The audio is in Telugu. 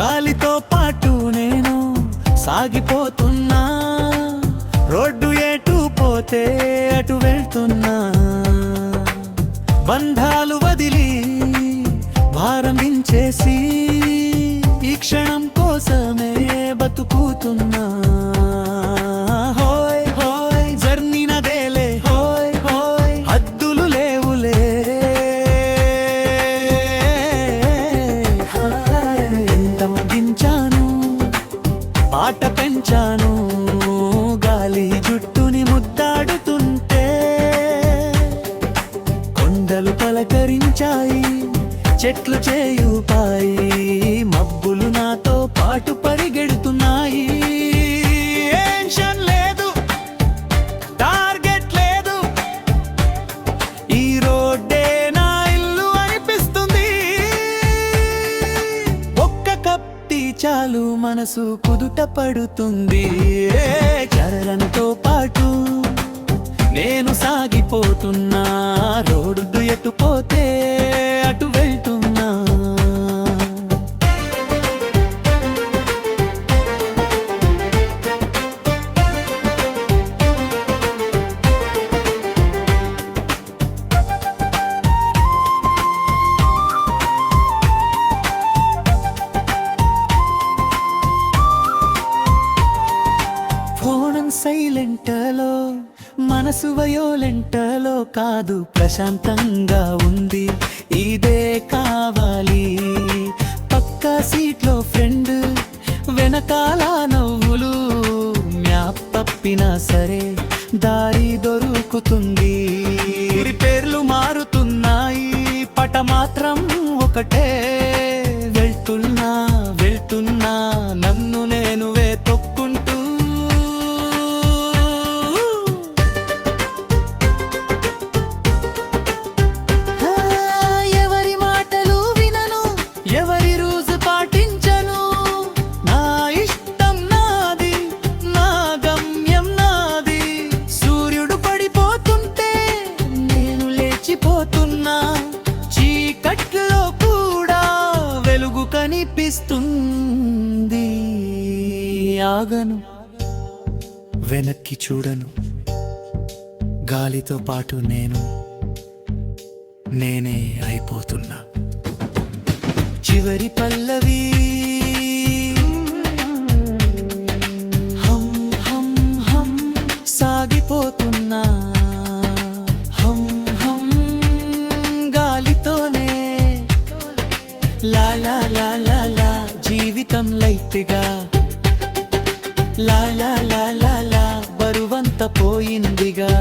గాలితో పాటు నేను సాగిపోతున్నా, రోడ్డు ఎటు పోతే అటు వెళ్తున్నా. బంధాలు వదిలి భారం దించేసి ఈ క్షణం కోసమే బతుకుతున్నా. హోయ్ హోయ్ జర్నీ నదేలే, హోయ్ హోయ్ హద్దులు లేవులే. ఎంత మదించాను, పాట పెంచాను, గాలి జుట్టుని ముద్దాడుతుంటే కొండలు పలకరించాయి, చెట్లు చేయుపాయి, మబ్బులు నాతో పాటు పరిగెడుతున్నాయి. టెన్షన్ లేదు, టార్గెట్ లేదు, ఈ రోడ్డే నా ఇల్లు అనిపిస్తుంది. ఒక్క కప్ టీ చాలు మనసు కుదుట పడుతుంది. చరణంతో పాటు నేను సాగిపోతున్నా, రోడ్డు ఎటు పోతే అటు వెళ్తున్నా. ఫోన్ సైలెంటలో, మనసు వయోలెంటలో కాదు, ప్రశాంతంగా ఉంది, ఇదే కావాలి. పక్క సీట్లో ఫ్రెండ్, వెనకాల నవ్వులు, మ్యాప్ తప్పినా సరే దారి దొరుకుతుంది. పేర్లు మారుతున్నాయి, పట మాత్రం ఒకటే. వెళ్తున్నా వెళ్తున్నా నన్ను నేనువే తొక్కుంటూ. ఎవరి మాటలు వినను, ఎవరి రోజు పాటించను, నా ఇష్టం నాది, నా గమ్యం నాది. సూర్యుడు పడిపోతుంటే నేను లేచిపోతున్నా, చీకట్లో కూడా వెలుగు కనిపిస్తుంది. ఆగను, వెనక్కి చూడను, గాలితో పాటు నేనే అయిపోతున్నా. చివరి పల్లవి హం హం హం సాగిపోతున్నా, హం హం గాలితోనే. లా లా లా లా లా జీవితం లైట్గా, లా లా లా లా లా బరువంత పోయిందిగా.